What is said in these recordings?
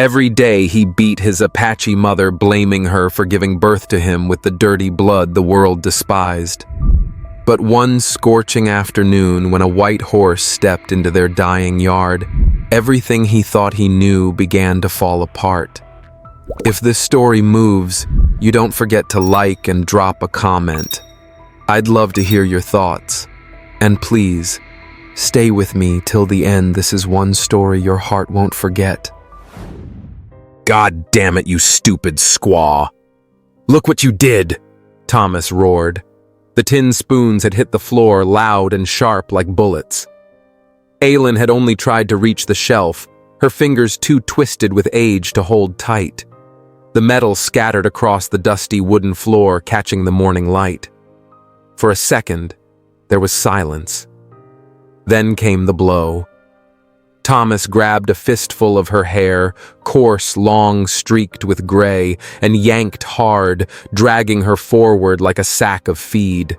Every day he beat his Apache mother, blaming her for giving birth to him with the dirty blood the world despised. But one scorching afternoon, when a white horse stepped into their dying yard, everything he thought he knew began to fall apart. If this story moves, you don't forget to like and drop a comment. I'd love to hear your thoughts. And please, stay with me till the end. This is one story your heart won't forget. God damn it, you stupid squaw. Look what you did, Thomas roared. The tin spoons had hit the floor loud and sharp like bullets. Aylin had only tried to reach the shelf, her fingers too twisted with age to hold tight. The metal scattered across the dusty wooden floor, catching the morning light. For a second, there was silence. Then came the blow. Thomas grabbed a fistful of her hair, coarse, long, streaked with gray, and yanked hard, dragging her forward like a sack of feed.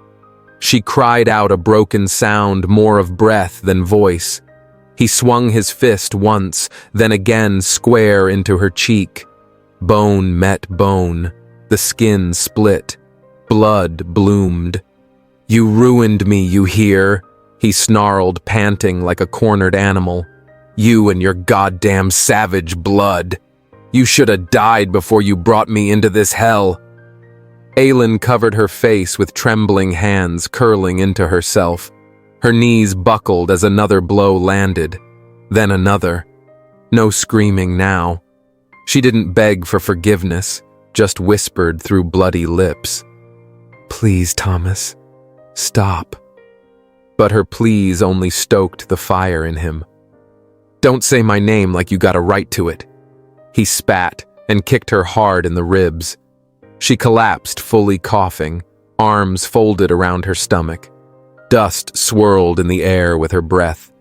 She cried out a broken sound, more of breath than voice. He swung his fist once, then again square into her cheek. Bone met bone. The skin split. Blood bloomed. "You ruined me, you hear?" he snarled, panting like a cornered animal. "You and your goddamn savage blood. You should have died before you brought me into this hell." Aylin covered her face with trembling hands, curling into herself. Her knees buckled as another blow landed. Then another. No screaming now. She didn't beg for forgiveness, just whispered through bloody lips. "Please, Thomas, stop." But her pleas only stoked the fire in him. "Don't say my name like you got a right to it." He spat and kicked her hard in the ribs. She collapsed, fully coughing, arms folded around her stomach. Dust swirled in the air with her breath.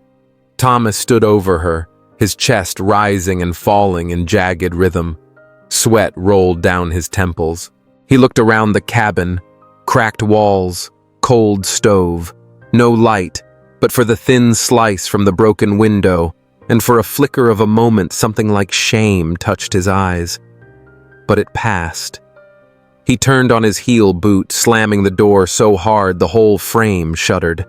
Thomas stood over her, his chest rising and falling in jagged rhythm. Sweat rolled down his temples. He looked around the cabin, cracked walls, cold stove, no light, but for the thin slice from the broken window, and for a flicker of a moment something like shame touched his eyes. But it passed. He turned on his heel boot, slamming the door so hard the whole frame shuddered.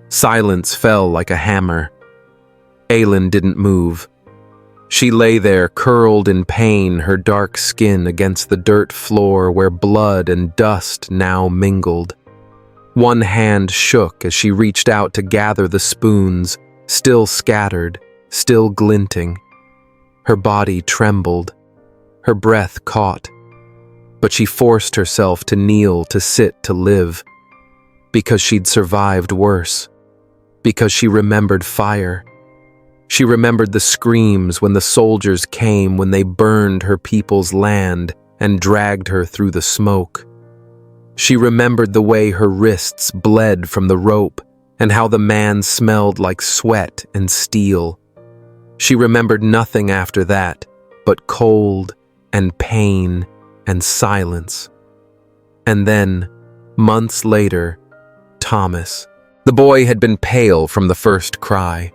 Silence fell like a hammer. Aylin didn't move. She lay there, curled in pain, her dark skin against the dirt floor where blood and dust now mingled. One hand shook as she reached out to gather the spoons, still scattered, still glinting. Her body trembled. Her breath caught. But she forced herself to kneel, to sit, to live. Because she'd survived worse. Because she remembered fire. She remembered the screams when the soldiers came, when they burned her people's land and dragged her through the smoke. She remembered the way her wrists bled from the rope and how the man smelled like sweat and steel. She remembered nothing after that but cold and pain and silence. And then, months later, Thomas. The boy had been pale from the first cry.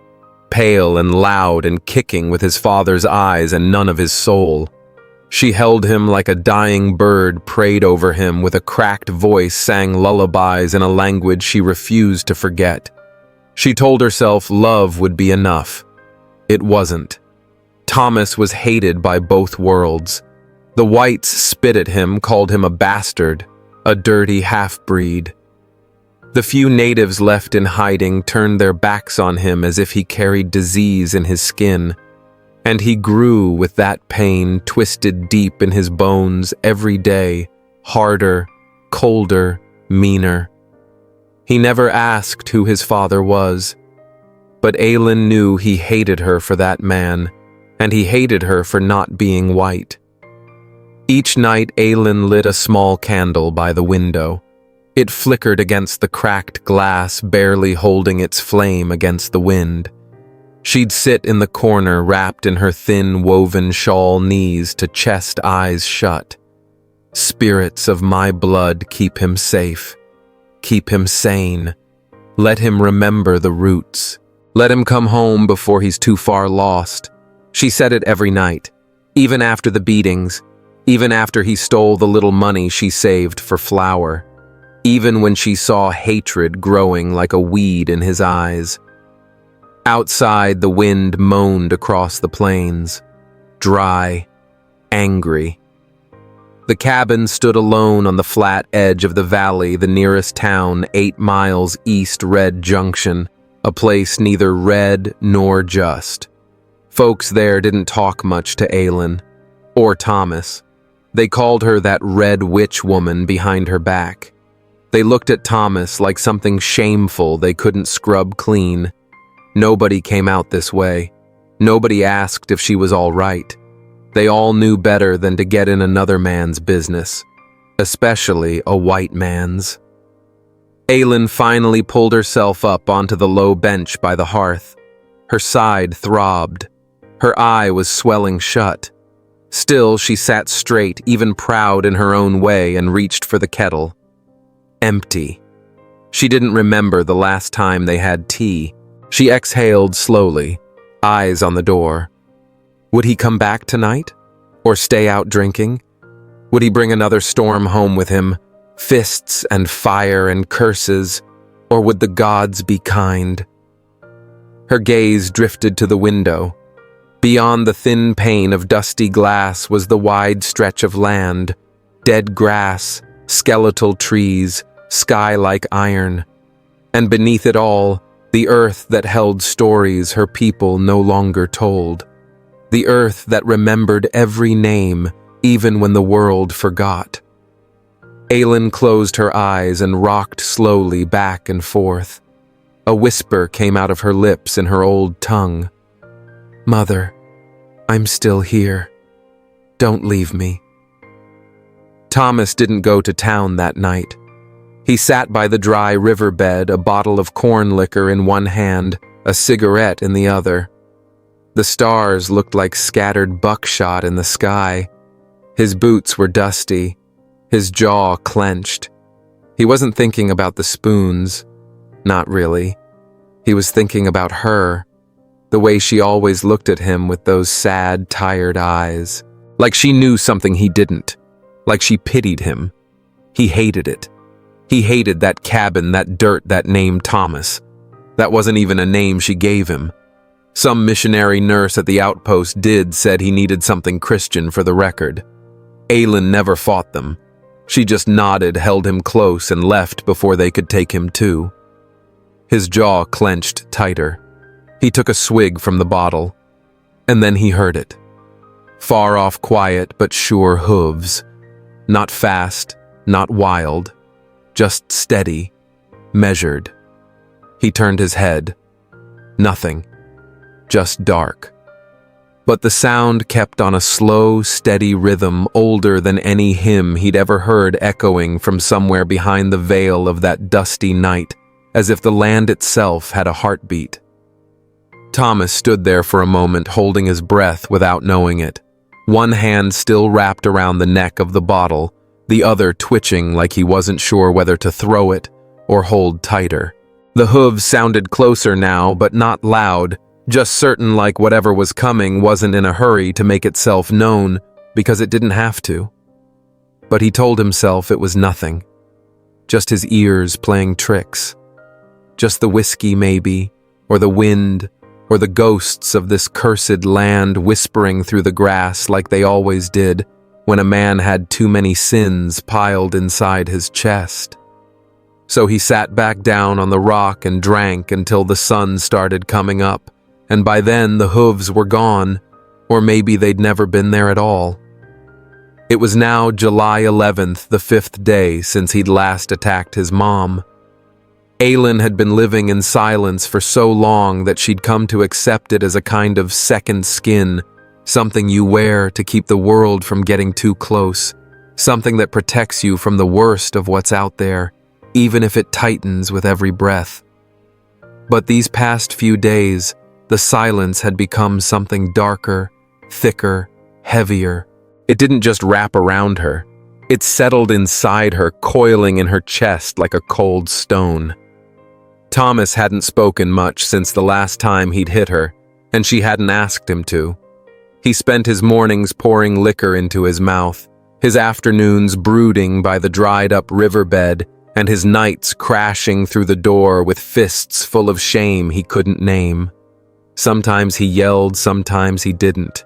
Pale and loud and kicking with his father's eyes and none of his soul. She held him like a dying bird, prayed over him with a cracked voice, sang lullabies in a language she refused to forget. She told herself love would be enough. It wasn't. Thomas was hated by both worlds. The whites spit at him, called him a bastard, a dirty half-breed. The few natives left in hiding turned their backs on him as if he carried disease in his skin. And he grew with that pain twisted deep in his bones every day, harder, colder, meaner. He never asked who his father was. But Aylin knew he hated her for that man, and he hated her for not being white. Each night Aylin lit a small candle by the window. It flickered against the cracked glass, barely holding its flame against the wind. She'd sit in the corner, wrapped in her thin woven shawl, knees to chest, eyes shut. Spirits of my blood, keep him safe. Keep him sane. Let him remember the roots. Let him come home before he's too far lost. She said it every night. Even after the beatings, even after he stole the little money she saved for flour, even when she saw hatred growing like a weed in his eyes. Outside, the wind moaned across the plains, dry, angry. The cabin stood alone on the flat edge of the valley, the nearest town 8 miles east Red Junction, a place neither red nor just. Folks there didn't talk much to Aylin, or Thomas. They called her that red witch woman behind her back. They looked at Thomas like something shameful they couldn't scrub clean. Nobody came out this way. Nobody asked if she was all right. They all knew better than to get in another man's business, especially a white man's. Aylin finally pulled herself up onto the low bench by the hearth. Her side throbbed. Her eye was swelling shut. Still, she sat straight, even proud in her own way, and reached for the kettle. Empty. She didn't remember the last time they had tea. She exhaled slowly, eyes on the door. Would he come back tonight? Or stay out drinking? Would he bring another storm home with him? Fists and fire and curses? Or would the gods be kind? Her gaze drifted to the window. Beyond the thin pane of dusty glass was the wide stretch of land, dead grass, skeletal trees, sky like iron. And beneath it all, the earth that held stories her people no longer told. The earth that remembered every name, even when the world forgot. Aylin closed her eyes and rocked slowly back and forth. A whisper came out of her lips in her old tongue. Mother, I'm still here. Don't leave me. Thomas didn't go to town that night. He sat by the dry riverbed, a bottle of corn liquor in one hand, a cigarette in the other. The stars looked like scattered buckshot in the sky. His boots were dusty, his jaw clenched. He wasn't thinking about the spoons. Not really. He was thinking about her, the way she always looked at him with those sad, tired eyes. Like she knew something he didn't. Like she pitied him. He hated it. He hated that cabin, that dirt, that name Thomas. That wasn't even a name she gave him. Some missionary nurse at the outpost said he needed something Christian for the record. Aylin never fought them. She just nodded, held him close, and left before they could take him too. His jaw clenched tighter. He took a swig from the bottle, and then he heard it. Far off, quiet but sure hooves. Not fast, not wild, just steady, measured. He turned his head. Nothing. Just dark. But the sound kept on a slow, steady rhythm older than any hymn he'd ever heard echoing from somewhere behind the veil of that dusty night, as if the land itself had a heartbeat. Thomas stood there for a moment, holding his breath without knowing it, one hand still wrapped around the neck of the bottle, the other twitching like he wasn't sure whether to throw it or hold tighter. The hooves sounded closer now, but not loud, just certain like whatever was coming wasn't in a hurry to make itself known because it didn't have to. But he told himself it was nothing. Just his ears playing tricks. Just the whiskey maybe, or the wind, or the ghosts of this cursed land whispering through the grass like they always did when a man had too many sins piled inside his chest. So he sat back down on the rock and drank until the sun started coming up, and by then the hooves were gone, or maybe they'd never been there at all. It was now July 11th, the 5th day since he'd last attacked his mom. Aylin had been living in silence for so long that she'd come to accept it as a kind of second skin, something you wear to keep the world from getting too close, something that protects you from the worst of what's out there, even if it tightens with every breath. But these past few days, the silence had become something darker, thicker, heavier. It didn't just wrap around her. It settled inside her, coiling in her chest like a cold stone. Thomas hadn't spoken much since the last time he'd hit her, and she hadn't asked him to. He spent his mornings pouring liquor into his mouth, his afternoons brooding by the dried-up riverbed, and his nights crashing through the door with fists full of shame he couldn't name. Sometimes he yelled, sometimes he didn't.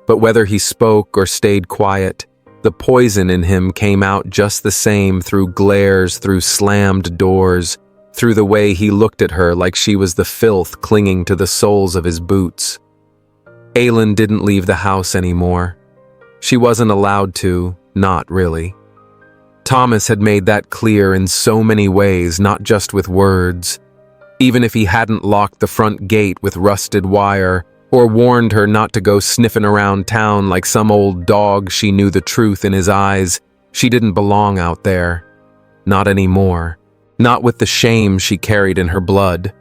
But whether he spoke or stayed quiet, the poison in him came out just the same through glares, through slammed doors, through the way he looked at her like she was the filth clinging to the soles of his boots. Aylin didn't leave the house anymore. She wasn't allowed to, not really. Thomas had made that clear in so many ways, not just with words. Even if he hadn't locked the front gate with rusted wire, or warned her not to go sniffing around town like some old dog, she knew the truth in his eyes. She didn't belong out there. Not anymore. Not with the shame she carried in her blood.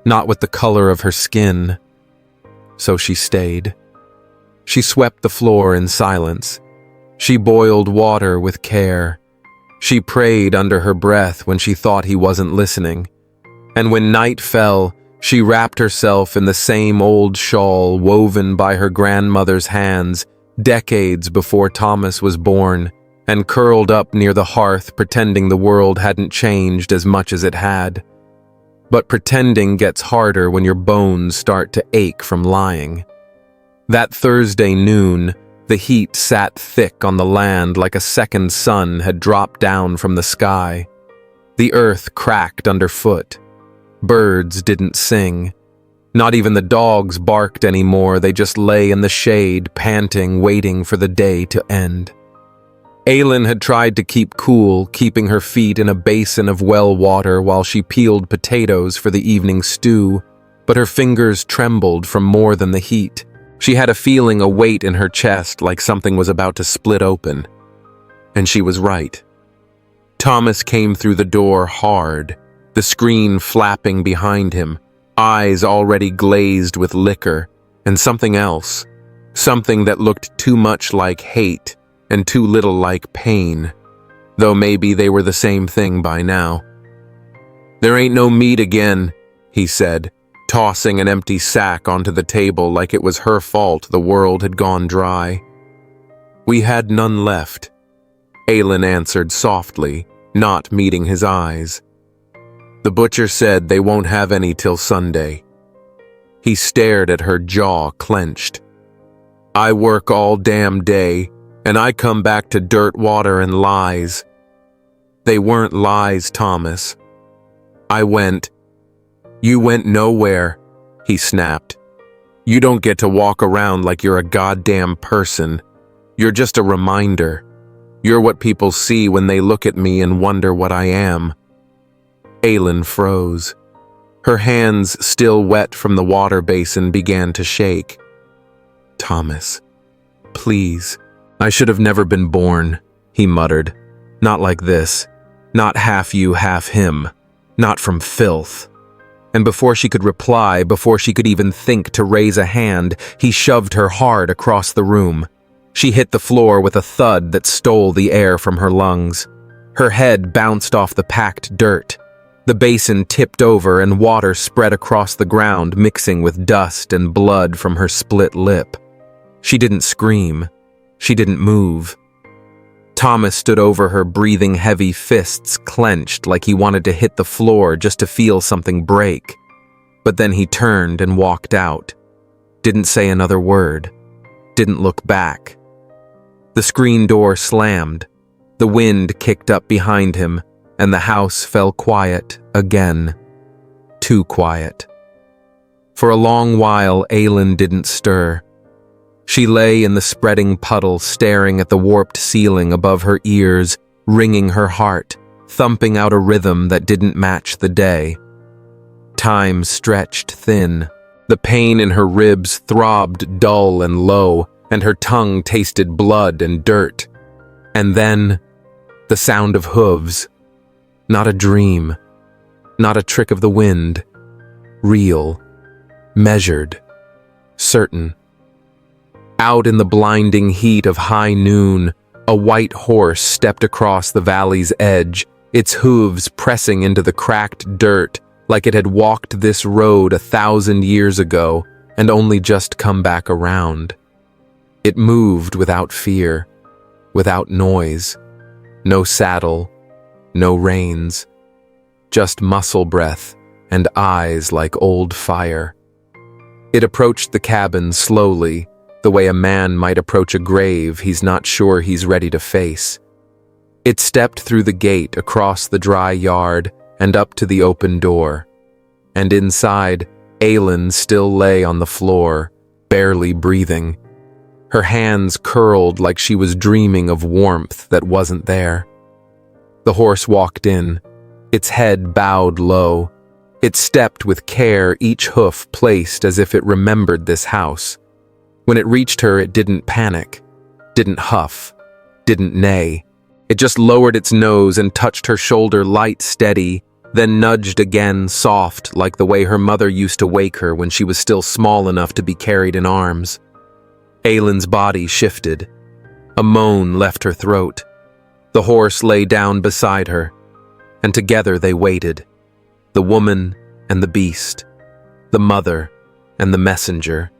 Not with the color of her skin. So she stayed. She swept the floor in silence. She boiled water with care. She prayed under her breath when she thought he wasn't listening. And when night fell, she wrapped herself in the same old shawl woven by her grandmother's hands decades before Thomas was born, and curled up near the hearth pretending the world hadn't changed as much as it had. But pretending gets harder when your bones start to ache from lying. That Thursday noon, the heat sat thick on the land like a second sun had dropped down from the sky. The earth cracked underfoot. Birds didn't sing. Not even the dogs barked anymore, they just lay in the shade, panting, waiting for the day to end. Aylin had tried to keep cool, keeping her feet in a basin of well water while she peeled potatoes for the evening stew, but her fingers trembled from more than the heat. She had a feeling, a weight in her chest, like something was about to split open. And she was right. Thomas came through the door hard, the screen flapping behind him, eyes already glazed with liquor, and something else, something that looked too much like hate and too little like pain, though maybe they were the same thing by now. "There ain't no meat again," he said, tossing an empty sack onto the table like it was her fault the world had gone dry. "We had none left," Aylin answered softly, not meeting his eyes. "The butcher said they won't have any till Sunday." He stared at her, jaw clenched. "I work all damn day, and I come back to dirt, water, and lies." "They weren't lies, Thomas. I went." "You went nowhere," he snapped. "You don't get to walk around like you're a goddamn person. You're just a reminder. You're what people see when they look at me and wonder what I am." Aylin froze. Her hands, still wet from the water basin, began to shake. "Thomas, please." "I should have never been born," he muttered. "Not like this. Not half you, half him. Not from filth." And before she could reply, before she could even think to raise a hand, he shoved her hard across the room. She hit the floor with a thud that stole the air from her lungs. Her head bounced off the packed dirt. The basin tipped over and water spread across the ground, mixing with dust and blood from her split lip. She didn't scream. She didn't move. Thomas stood over her, breathing heavy, fists clenched like he wanted to hit the floor just to feel something break. But then he turned and walked out. Didn't say another word. Didn't look back. The screen door slammed. The wind kicked up behind him, and the house fell quiet again. Too quiet. For a long while, Aylin didn't stir. She lay in the spreading puddle, staring at the warped ceiling above her ears, wringing her heart, thumping out a rhythm that didn't match the day. Time stretched thin. The pain in her ribs throbbed dull and low, and her tongue tasted blood and dirt. And then, the sound of hooves. Not a dream. Not a trick of the wind. Real. Measured. Certain. Out in the blinding heat of high noon, a white horse stepped across the valley's edge, its hooves pressing into the cracked dirt like it had walked this road 1,000 years ago and only just come back around. It moved without fear, without noise, no saddle, no reins, just muscle breath and eyes like old fire. It approached the cabin slowly, the way a man might approach a grave he's not sure he's ready to face. It stepped through the gate across the dry yard and up to the open door. And inside, Aylin still lay on the floor, barely breathing. Her hands curled like she was dreaming of warmth that wasn't there. The horse walked in, its head bowed low. It stepped with care, each hoof placed as if it remembered this house. When it reached her, it didn't panic, didn't huff, didn't neigh. It just lowered its nose and touched her shoulder light, steady, then nudged again, soft, like the way her mother used to wake her when she was still small enough to be carried in arms. Aylin's body shifted. A moan left her throat. The horse lay down beside her, and together they waited. The woman and the beast, the mother and the messenger.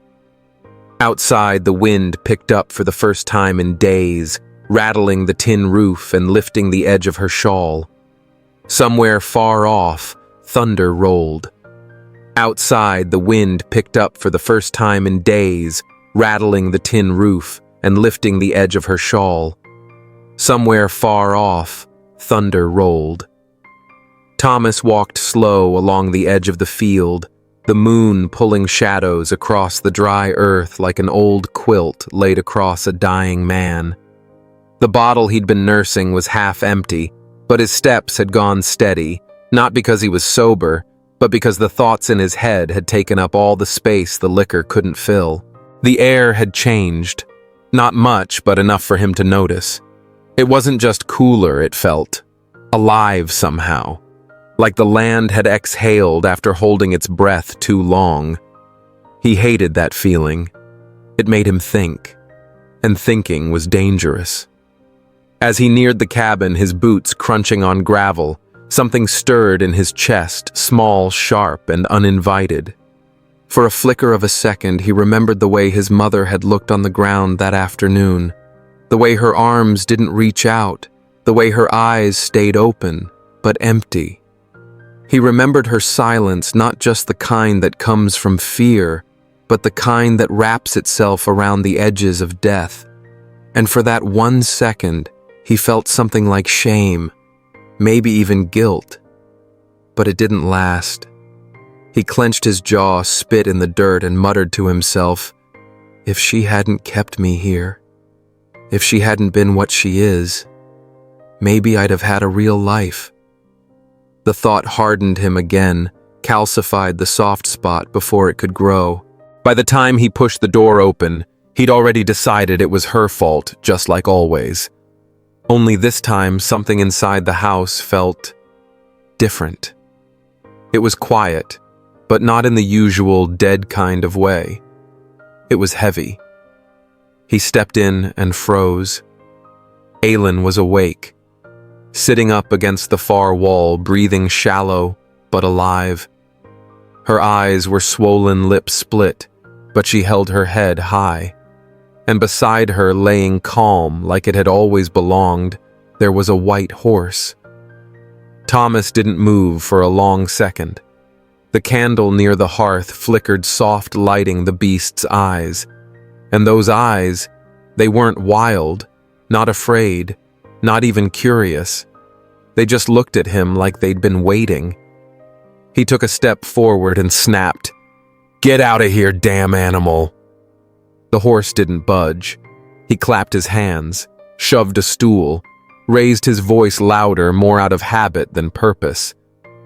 Outside, the wind picked up for the first time in days, rattling the tin roof and lifting the edge of her shawl. Somewhere far off, thunder rolled. Outside, the wind picked up for the first time in days, rattling the tin roof and lifting the edge of her shawl. Somewhere far off, thunder rolled. Thomas walked slow along the edge of the field, the moon pulling shadows across the dry earth like an old quilt laid across a dying man. The bottle he'd been nursing was half empty, but his steps had gone steady, not because he was sober, but because the thoughts in his head had taken up all the space the liquor couldn't fill. The air had changed. Not much, but enough for him to notice. It wasn't just cooler, it felt. Alive somehow. Like the land had exhaled after holding its breath too long. He hated that feeling. It made him think. And thinking was dangerous. As he neared the cabin, his boots crunching on gravel, something stirred in his chest, small, sharp, and uninvited. For a flicker of a second, he remembered the way his mother had looked on the ground that afternoon, the way her arms didn't reach out, the way her eyes stayed open, but empty. He remembered her silence, not just the kind that comes from fear, but the kind that wraps itself around the edges of death. And for that 1 second, he felt something like shame, maybe even guilt. But it didn't last. He clenched his jaw, spit in the dirt, and muttered to himself, "If she hadn't kept me here, if she hadn't been what she is, maybe I'd have had a real life." The thought hardened him again, calcified the soft spot before it could grow. By the time he pushed the door open, he'd already decided it was her fault, just like always. Only this time, something inside the house felt different. It was quiet, but not in the usual dead kind of way. It was heavy. He stepped in and froze. Aylin was awake, sitting up against the far wall, breathing shallow but alive. Her eyes were swollen, lips split, but she held her head high. And beside her, laying calm like it had always belonged, there was a white horse. Thomas didn't move for a long second. The candle near the hearth flickered soft, lighting the beast's eyes. And those eyes, they weren't wild, not afraid, not even curious. They just looked at him like they'd been waiting. He took a step forward and snapped, "Get out of here, damn animal!" The horse didn't budge. He clapped his hands, shoved a stool, raised his voice louder, more out of habit than purpose.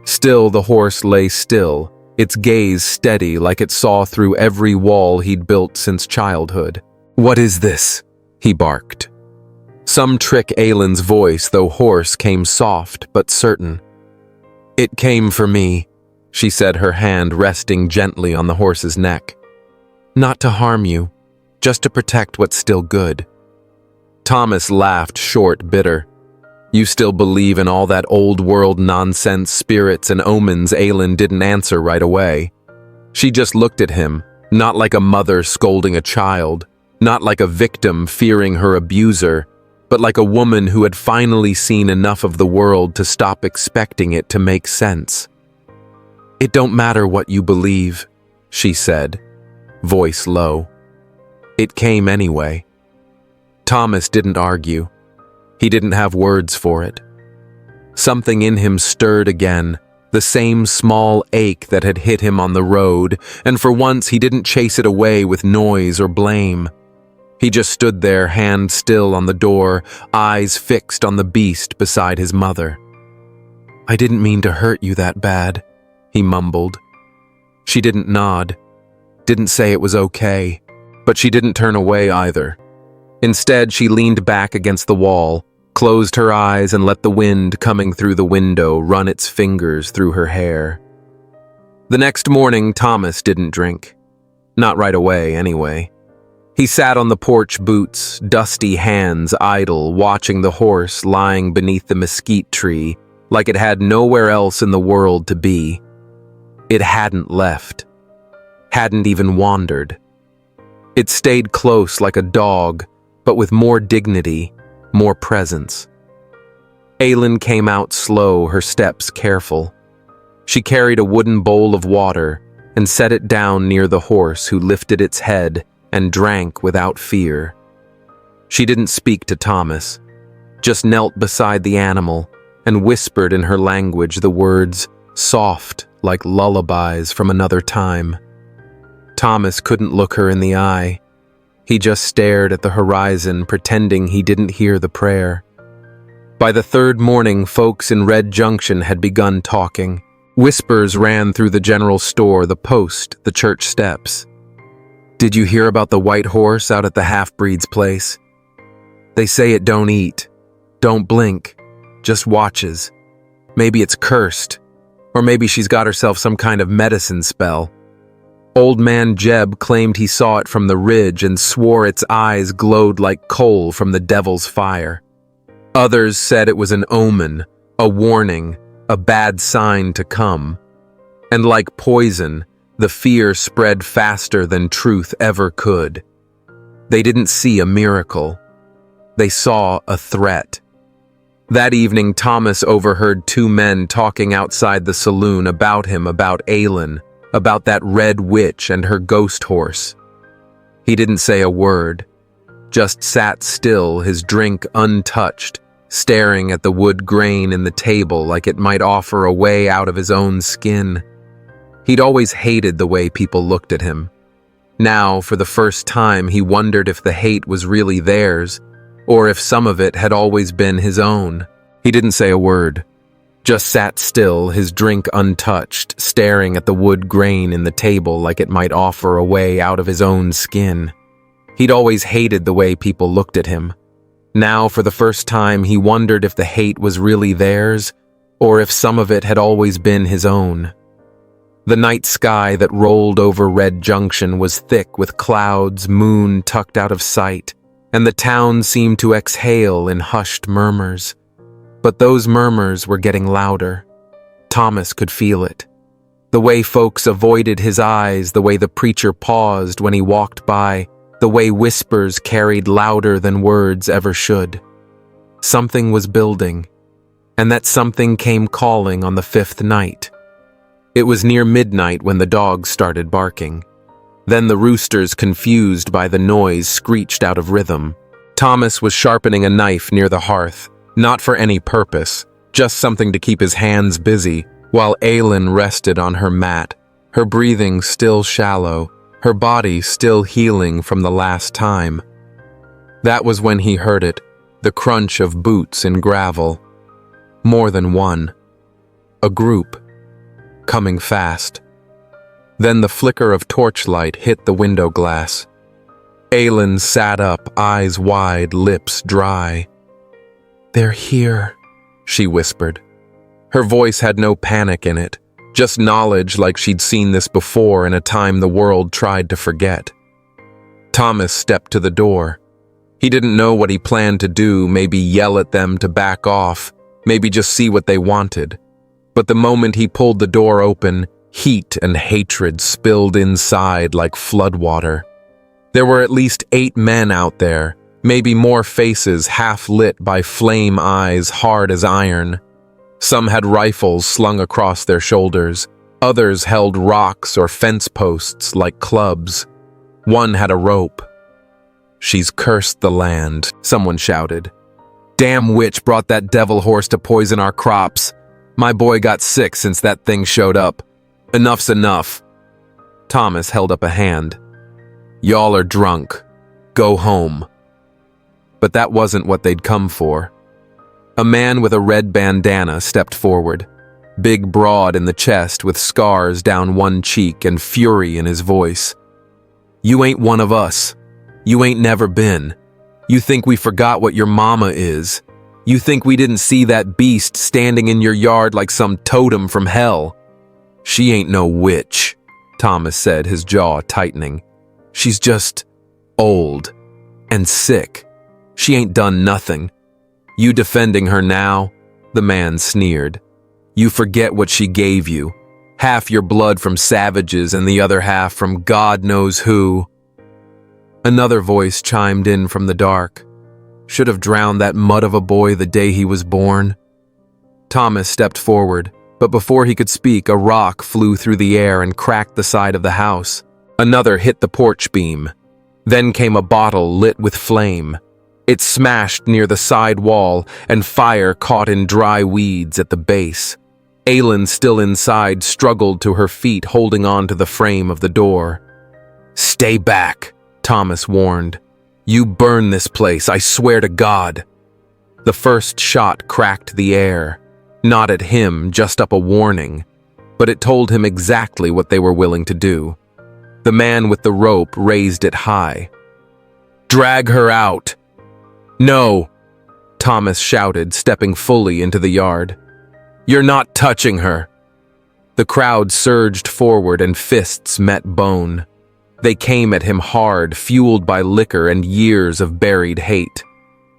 Still, the horse lay still, its gaze steady like it saw through every wall he'd built since childhood. "What is this?" he barked. Some trick Aylin's voice, though hoarse, came soft but certain. "It came for me," she said, her hand resting gently on the horse's neck. "Not to harm you, just to protect what's still good." Thomas laughed, short, bitter. "You still believe in all that old-world nonsense, spirits and omens?" Aylin didn't answer right away. She just looked at him, not like a mother scolding a child, Not like a victim fearing her abuser, but like a woman who had finally seen enough of the world to stop expecting it to make sense. "It don't matter what you believe," she said, voice low. It came anyway. Thomas didn't argue. He didn't have words for it. Something in him stirred again, the same small ache that had hit him on the road, and for once he didn't chase it away with noise or blame. He just stood there, hand still on the door, eyes fixed on the beast beside his mother. "I didn't mean to hurt you that bad," he mumbled. She didn't nod, didn't say it was okay, but she didn't turn away either. Instead, she leaned back against the wall, closed her eyes and let the wind coming through the window run its fingers through her hair. The next morning, Thomas didn't drink. Not right away, anyway. He sat on the porch, boots, dusty hands idle, watching the horse lying beneath the mesquite tree like it had nowhere else in the world to be. It hadn't left. Hadn't even wandered. It stayed close like a dog, but with more dignity, more presence. Aylin came out slow, her steps careful. She carried a wooden bowl of water and set it down near the horse, who lifted its head and drank without fear. She didn't speak to Thomas, just knelt beside the animal and whispered in her language the words, soft like lullabies from another time. Thomas couldn't look her in the eye. He just stared at the horizon, pretending he didn't hear the prayer. By the third morning, folks in Red Junction had begun talking. Whispers ran through the general store, the post, the church steps. "Did you hear about the white horse out at the half-breed's place? They say it don't eat, don't blink, just watches. Maybe it's cursed, or maybe she's got herself some kind of medicine spell." Old man Jeb claimed he saw it from the ridge and swore its eyes glowed like coal from the devil's fire. Others said it was an omen, a warning, a bad sign to come. And like poison, the fear spread faster than truth ever could. They didn't see a miracle. They saw a threat. That evening, Thomas overheard two men talking outside the saloon about him, about Aylin, about that red witch and her ghost horse. He didn't say a word, just sat still, his drink untouched, staring at the wood grain in the table like it might offer a way out of his own skin. He'd always hated the way people looked at him. Now, for the first time, he wondered if the hate was really theirs, or if some of it had always been his own. He didn't say a word, just sat still, his drink untouched, staring at the wood grain in the table like it might offer a way out of his own skin. He'd always hated the way people looked at him. Now, for the first time, he wondered if the hate was really theirs, or if some of it had always been his own. The night sky that rolled over Red Junction was thick with clouds, moon tucked out of sight, and the town seemed to exhale in hushed murmurs. But those murmurs were getting louder. Thomas could feel it. The way folks avoided his eyes, the way the preacher paused when he walked by, the way whispers carried louder than words ever should. Something was building, and that something came calling on the fifth night. It was near midnight when the dogs started barking. Then the roosters, confused by the noise, screeched out of rhythm. Thomas was sharpening a knife near the hearth, not for any purpose, just something to keep his hands busy, while Aylin rested on her mat, her breathing still shallow, her body still healing from the last time. That was when he heard it, the crunch of boots in gravel. More than one. A group. Coming fast. Then the flicker of torchlight hit the window glass. Aylin sat up, eyes wide, lips dry. "They're here," she whispered. Her voice had no panic in it, just knowledge like she'd seen this before in a time the world tried to forget. Thomas stepped to the door. He didn't know what he planned to do, maybe yell at them to back off, maybe just see what they wanted. But the moment he pulled the door open, heat and hatred spilled inside like floodwater. There were at least 8 men out there, maybe more faces half lit by flame eyes hard as iron. Some had rifles slung across their shoulders. Others held rocks or fence posts like clubs. One had a rope. "She's cursed the land," someone shouted. "Damn witch brought that devil horse to poison our crops. My boy got sick since that thing showed up. Enough's enough." Thomas held up a hand. "Y'all are drunk. Go home." But that wasn't what they'd come for. A man with a red bandana stepped forward, big broad in the chest with scars down one cheek and fury in his voice. "You ain't one of us. You ain't never been. You think we forgot what your mama is. You think we didn't see that beast standing in your yard like some totem from hell. She ain't no witch," Thomas said, his jaw tightening. "She's just old and sick. She ain't done nothing. You defending her now?" The man sneered. "You forget what she gave you. Half your blood from savages and the other half from God knows who." Another voice chimed in from the dark. "Should have drowned that mud of a boy the day he was born." Thomas stepped forward, but before he could speak, a rock flew through the air and cracked the side of the house. Another hit the porch beam. Then came a bottle lit with flame. It smashed near the side wall, and fire caught in dry weeds at the base. Aylin, still inside, struggled to her feet, holding on to the frame of the door. "Stay back," Thomas warned. "You burn this place, I swear to God." The first shot cracked the air. Not at him, just up a warning. But it told him exactly what they were willing to do. The man with the rope raised it high. "Drag her out." "No," Thomas shouted, stepping fully into the yard. "You're not touching her." The crowd surged forward and fists met bone. They came at him hard, fueled by liquor and years of buried hate.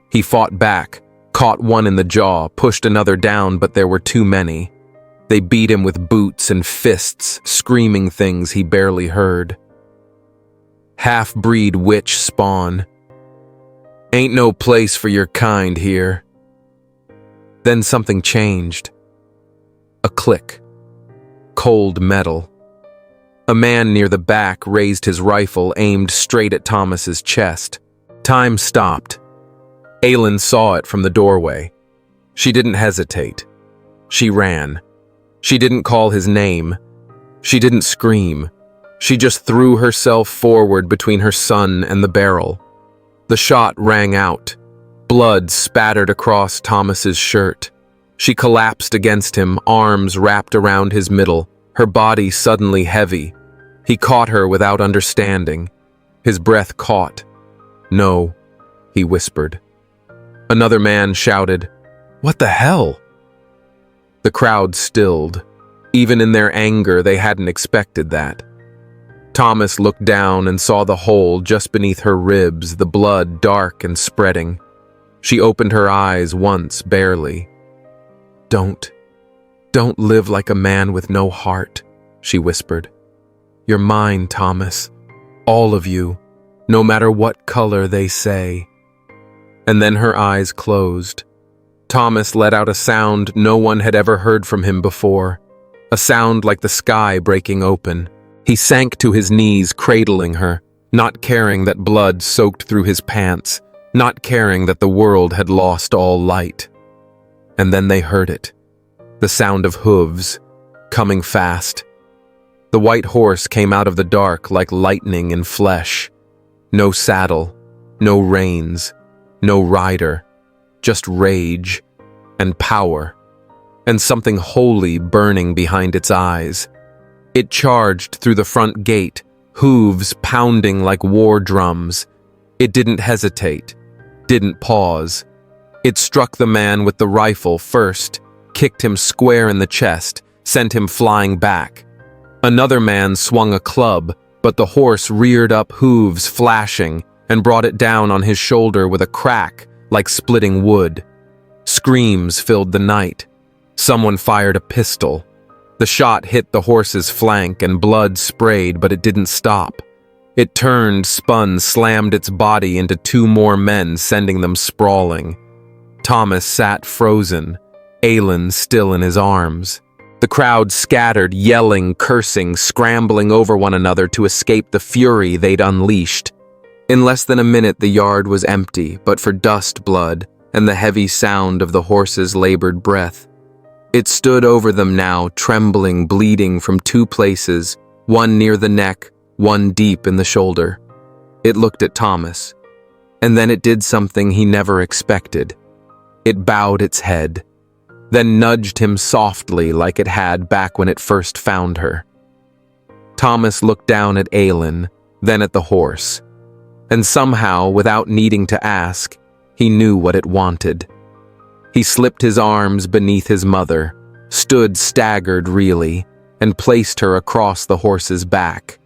He fought back, caught one in the jaw, pushed another down, but there were too many. They beat him with boots and fists, screaming things he barely heard. "Half-breed witch spawn. Ain't no place for your kind here." Then something changed. A click. Cold metal. A man near the back raised his rifle, aimed straight at Thomas's chest. Time stopped. Aylin saw it from the doorway. She didn't hesitate. She ran. She didn't call his name. She didn't scream. She just threw herself forward between her son and the barrel. The shot rang out. Blood spattered across Thomas's shirt. She collapsed against him, arms wrapped around his middle, her body suddenly heavy. He caught her without understanding. His breath caught. "No," he whispered. Another man shouted, "What the hell?" The crowd stilled. Even in their anger, they hadn't expected that. Thomas looked down and saw the hole just beneath her ribs, the blood dark and spreading. She opened her eyes once, barely. Don't live like a man with no heart," she whispered. "You're mine, Thomas. All of you, no matter what color they say." And then her eyes closed. Thomas let out a sound no one had ever heard from him before, a sound like the sky breaking open. He sank to his knees, cradling her, not caring that blood soaked through his pants, not caring that the world had lost all light. And then they heard it, the sound of hooves, coming fast. The white horse came out of the dark like lightning in flesh. No saddle, no reins, no rider, just rage and power, and something holy burning behind its eyes. It charged through the front gate, hooves pounding like war drums. It didn't hesitate, didn't pause. It struck the man with the rifle first, kicked him square in the chest, sent him flying back. Another man swung a club, but the horse reared up, hooves flashing, and brought it down on his shoulder with a crack like splitting wood. Screams filled the night. Someone fired a pistol. The shot hit the horse's flank and blood sprayed, but it didn't stop. It turned, spun, slammed its body into two more men, sending them sprawling. Thomas sat frozen, Aelin still in his arms. The crowd scattered, yelling, cursing, scrambling over one another to escape the fury they'd unleashed. In less than a minute, the yard was empty, but for dust blood and the heavy sound of the horse's labored breath. It stood over them now, trembling, bleeding from two places, one near the neck, one deep in the shoulder. It looked at Thomas, and then it did something he never expected. It bowed its head, then nudged him softly like it had back when it first found her. Thomas looked down at Aelin, then at the horse, and somehow, without needing to ask, he knew what it wanted. He slipped his arms beneath his mother, stood staggered really, and placed her across the horse's back.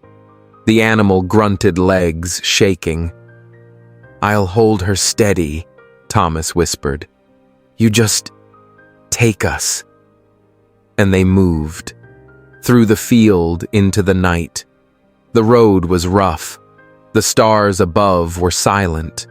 The animal grunted, legs shaking. "I'll hold her steady," Thomas whispered. "You just take us." And they moved, through the field into the night. The road was rough. The stars above were silent.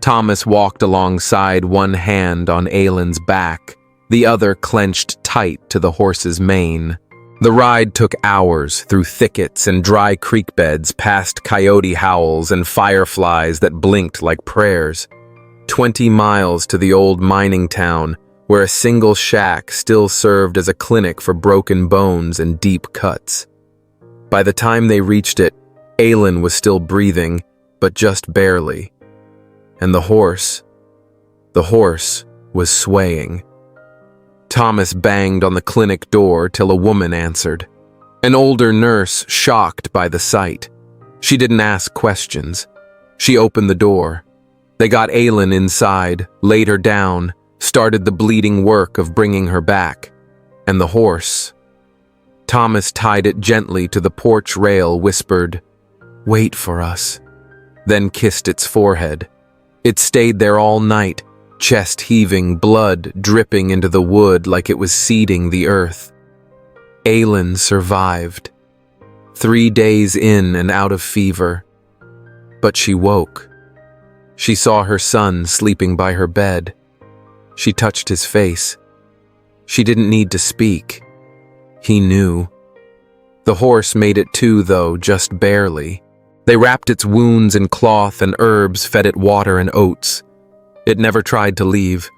Thomas walked alongside, one hand on Aelin's back, the other clenched tight to the horse's mane. The ride took hours through thickets and dry creek beds, past coyote howls and fireflies that blinked like prayers. 20 miles to the old mining town, where a single shack still served as a clinic for broken bones and deep cuts. By the time they reached it, Aelin was still breathing, but just barely. And the horse was swaying. Thomas banged on the clinic door till a woman answered. An older nurse, shocked by the sight. She didn't ask questions. She opened the door. They got Aelin inside, laid her down, started the bleeding work of bringing her back. And the horse. Thomas tied it gently to the porch rail, whispered, "Wait for us," then kissed its forehead. It stayed there all night, chest heaving, blood dripping into the wood like it was seeding the earth. Aelin survived. 3 days in and out of fever. But she woke. She saw her son sleeping by her bed. She touched his face. She didn't need to speak. He knew. The horse made it too, though, just barely. They wrapped its wounds in cloth and herbs, fed it water and oats. It never tried to leave,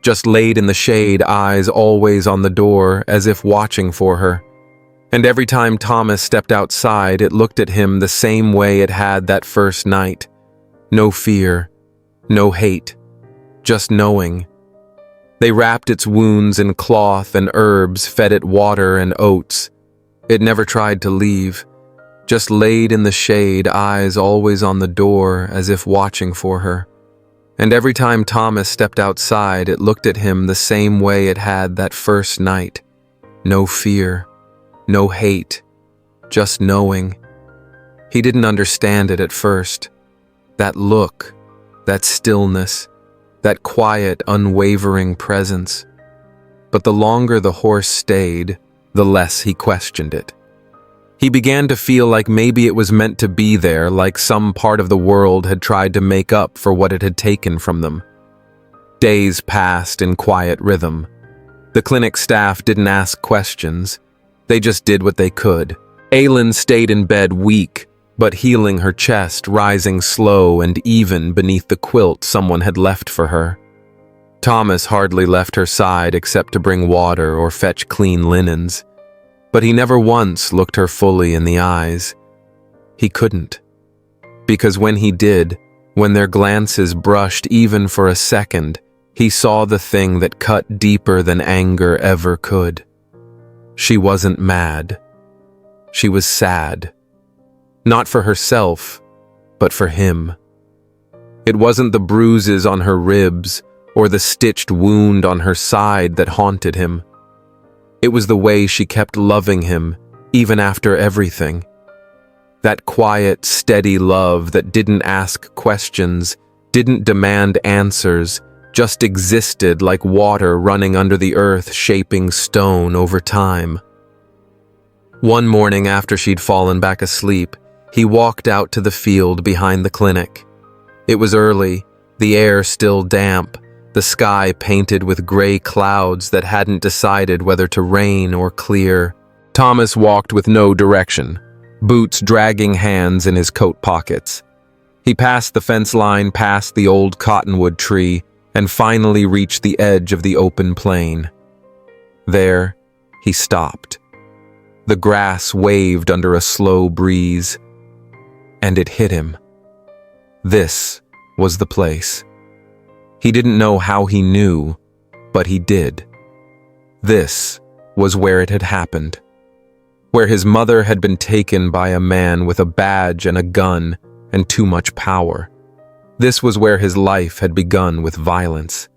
just laid in the shade, eyes always on the door, as if watching for her. And every time Thomas stepped outside, it looked at him the same way it had that first night. No fear, no hate, just knowing. They wrapped its wounds in cloth and herbs, fed it water and oats. It never tried to leave, just laid in the shade, eyes always on the door, as if watching for her. And every time Thomas stepped outside, it looked at him the same way it had that first night. No fear, no hate, just knowing. He didn't understand it at first. That look, that stillness, that quiet, unwavering presence. But the longer the horse stayed, the less he questioned it. He began to feel like maybe it was meant to be there, like some part of the world had tried to make up for what it had taken from them. Days passed in quiet rhythm. The clinic staff didn't ask questions. They just did what they could. Aelin stayed in bed weak, but healing her chest, rising slow and even beneath the quilt someone had left for her. Thomas hardly left her side except to bring water or fetch clean linens. But he never once looked her fully in the eyes. He couldn't. Because when he did, when their glances brushed even for a second, he saw the thing that cut deeper than anger ever could. She wasn't mad. She was sad. Not for herself, but for him. It wasn't the bruises on her ribs or the stitched wound on her side that haunted him. It was the way she kept loving him, even after everything. That quiet, steady love that didn't ask questions, didn't demand answers, just existed like water running under the earth, shaping stone over time. One morning after she'd fallen back asleep, He walked out to the field behind the clinic. It was early, the air still damp, the sky painted with gray clouds that hadn't decided whether to rain or clear. Thomas walked with no direction, boots dragging hands in his coat pockets. He passed the fence line, past the old cottonwood tree, and finally reached the edge of the open plain. There, he stopped. The grass waved under a slow breeze, and it hit him. This was the place. He didn't know how he knew, but he did. This was where it had happened. Where his mother had been taken by a man with a badge and a gun and too much power. This was where his life had begun with violence.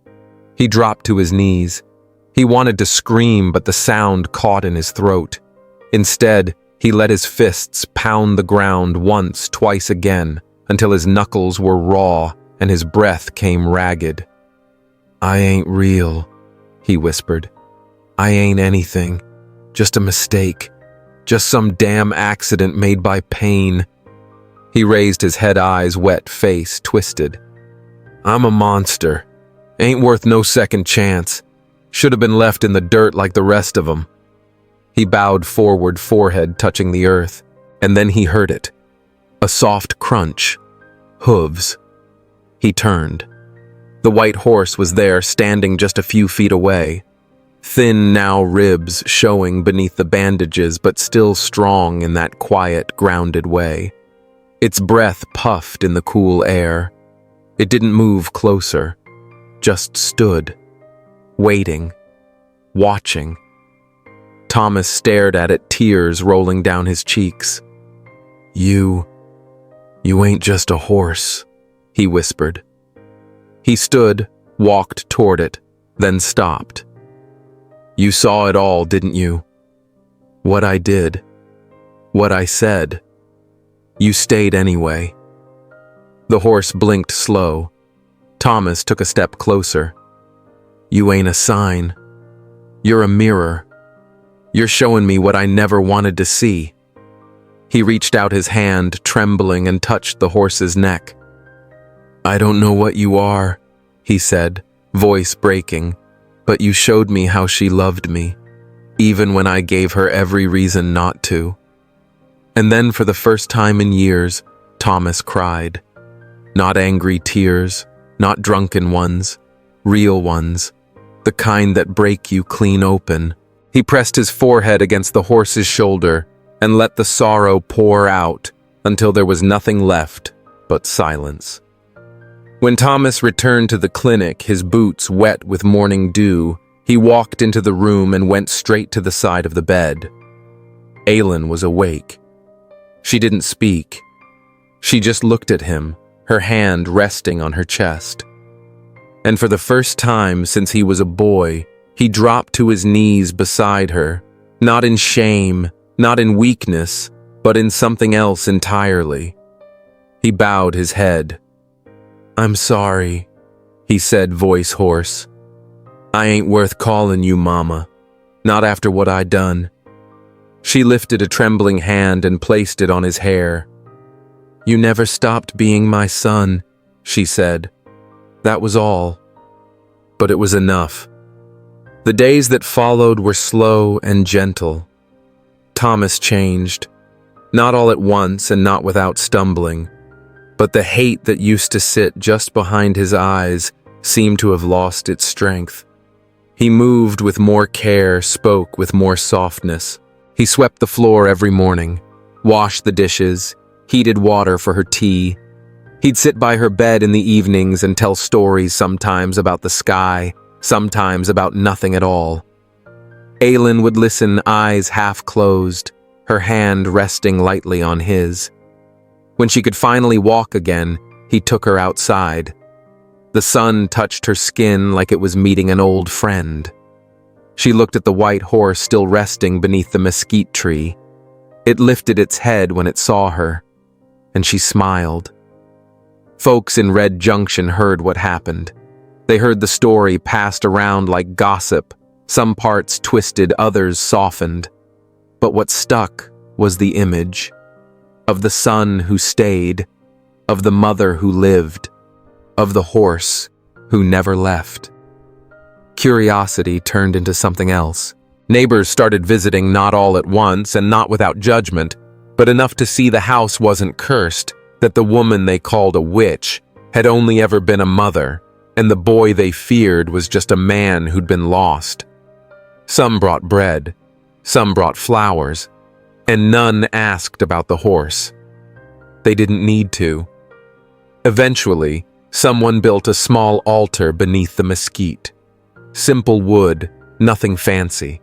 He dropped to his knees. He wanted to scream, but the sound caught in his throat. Instead, he let his fists pound the ground once, twice again, until his knuckles were raw and his breath came ragged. "I ain't real," he whispered. "I ain't anything. Just a mistake. Just some damn accident made by pain." He raised his head, eyes wet, face twisted. "I'm a monster. Ain't worth no second chance. Should have been left in the dirt like the rest of them." He bowed forward, forehead touching the earth, and then he heard it. A soft crunch. Hooves. He turned. The white horse was there, standing just a few feet away. Thin now ribs showing beneath the bandages, but still strong in that quiet, grounded way. Its breath puffed in the cool air. It didn't move closer, just stood, waiting, watching. Thomas stared at it, tears rolling down his cheeks. You ain't just a horse," he whispered. He stood, walked toward it, then stopped. "You saw it all, didn't you? What I did, what I said. You stayed anyway." The horse blinked slow. Thomas took a step closer. "You ain't a sign. You're a mirror. You're showing me what I never wanted to see." He reached out his hand, trembling, and touched the horse's neck. "I don't know what you are," he said, voice breaking, "but you showed me how she loved me, even when I gave her every reason not to." And then for the first time in years, Thomas cried. Not angry tears, not drunken ones, real ones, the kind that break you clean open. He pressed his forehead against the horse's shoulder and let the sorrow pour out until there was nothing left but silence. When Thomas returned to the clinic, his boots wet with morning dew, he walked into the room and went straight to the side of the bed. Aylin was awake. She didn't speak. She just looked at him, her hand resting on her chest. And for the first time since he was a boy, he dropped to his knees beside her, not in shame, not in weakness, but in something else entirely. He bowed his head. "I'm sorry," he said, voice hoarse. "I ain't worth calling you Mama, not after what I done." She lifted a trembling hand and placed it on his hair. "You never stopped being my son," she said. That was all. But it was enough. The days that followed were slow and gentle. Thomas changed, not all at once and not without stumbling, but the hate that used to sit just behind his eyes seemed to have lost its strength. He moved with more care, spoke with more softness. He swept the floor every morning, washed the dishes, heated water for her tea. He'd sit by her bed in the evenings and tell stories, sometimes about the sky, sometimes about nothing at all. Aylin would listen, eyes half closed, her hand resting lightly on his. When she could finally walk again, he took her outside. The sun touched her skin like it was meeting an old friend. She looked at the white horse still resting beneath the mesquite tree. It lifted its head when it saw her, and she smiled. Folks in Red Junction heard what happened. They heard the story passed around like gossip, some parts twisted, others softened. But what stuck was the image. of the son who stayed, of the mother who lived, of the horse who never left. Curiosity turned into something else. Neighbors started visiting, not all at once and not without judgment, but enough to see the house wasn't cursed, that the woman they called a witch had only ever been a mother, and the boy they feared was just a man who'd been lost. Some brought bread, some brought flowers, and none asked about the horse. They didn't need to. Eventually, someone built a small altar beneath the mesquite. Simple wood, nothing fancy.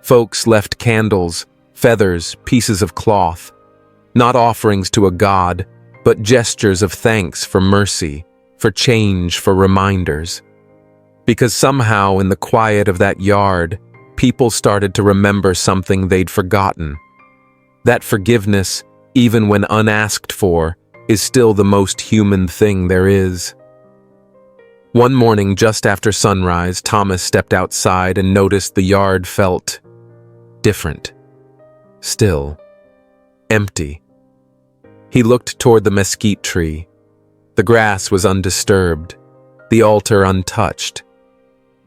Folks left candles, feathers, pieces of cloth, not offerings to a god, but gestures of thanks for mercy, for change, for reminders. Because somehow in the quiet of that yard, people started to remember something they'd forgotten. That forgiveness, even when unasked for, is still the most human thing there is. One morning just after sunrise, Thomas stepped outside and noticed the yard felt different. Still. Empty. He looked toward the mesquite tree. The grass was undisturbed, the altar untouched.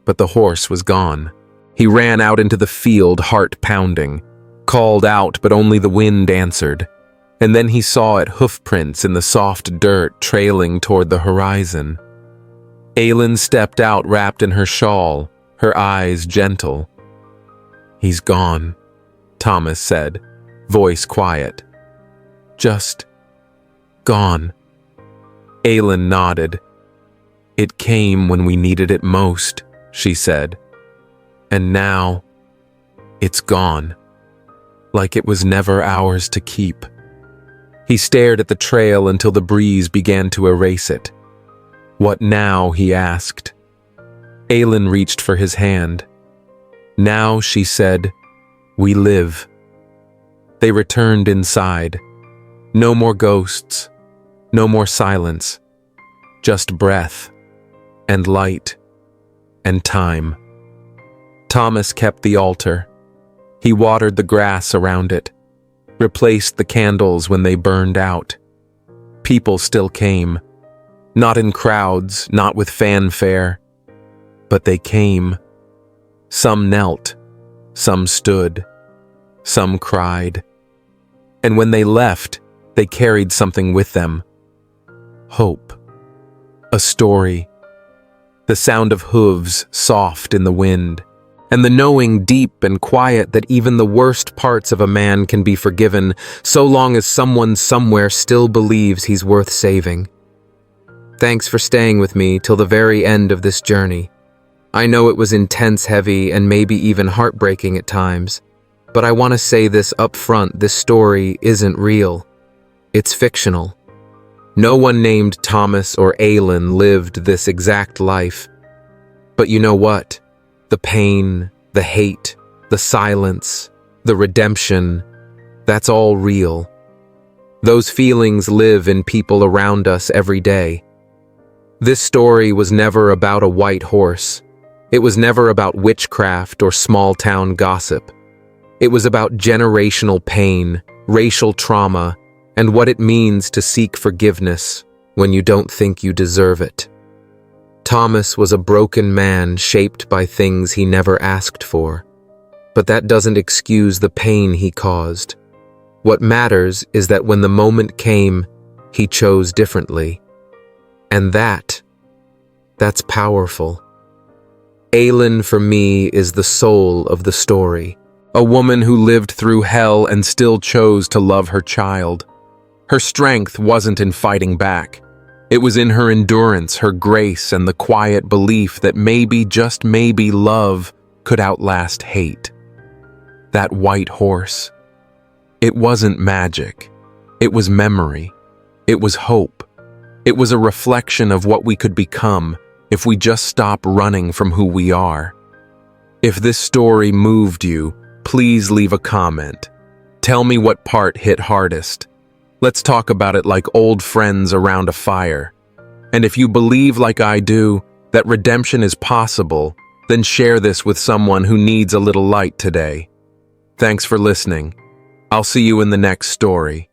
But the horse was gone. He ran out into the field, heart pounding, called out, but only the wind answered. And then he saw it, hoof prints in the soft dirt trailing toward the horizon. Aylin stepped out wrapped in her shawl, her eyes gentle. "He's gone," Thomas said, voice quiet. "Just gone." Aylin nodded. "It came when we needed it most," she said. "And now, it's gone. Like it was never ours to keep." He stared at the trail until the breeze began to erase it. "What now?" he asked. Aylin reached for his hand. "Now," she said, "we live." They returned inside. No more ghosts, no more silence, just breath, and light, and time. Thomas kept the altar. He watered the grass around it, replaced the candles when they burned out. People still came, not in crowds, not with fanfare, but they came. Some knelt, some stood, some cried. And when they left, they carried something with them. Hope. A story. The sound of hooves soft in the wind. And the knowing deep and quiet that even the worst parts of a man can be forgiven so long as someone somewhere still believes he's worth saving. Thanks for staying with me till the very end of this journey. I know it was intense, heavy, and maybe even heartbreaking at times, but I want to say this up front, this story isn't real. It's fictional. No one named Thomas or Aylin lived this exact life. But you know what? The pain, the hate, the silence, the redemption, that's all real. Those feelings live in people around us every day. This story was never about a white horse. It was never about witchcraft or small-town gossip. It was about generational pain, racial trauma, and what it means to seek forgiveness when you don't think you deserve it. Thomas was a broken man shaped by things he never asked for, but that doesn't excuse the pain he caused. What matters is that when the moment came, he chose differently. And that's powerful. Aylin, for me, is the soul of the story. A woman who lived through hell and still chose to love her child. Her strength wasn't in fighting back. It was in her endurance, her grace, and the quiet belief that maybe, just maybe, love could outlast hate. That white horse. It wasn't magic. It was memory. It was hope. It was a reflection of what we could become if we just stop running from who we are. If this story moved you, please leave a comment. Tell me what part hit hardest. Let's talk about it like old friends around a fire. And if you believe, like I do, that redemption is possible, then share this with someone who needs a little light today. Thanks for listening. I'll see you in the next story.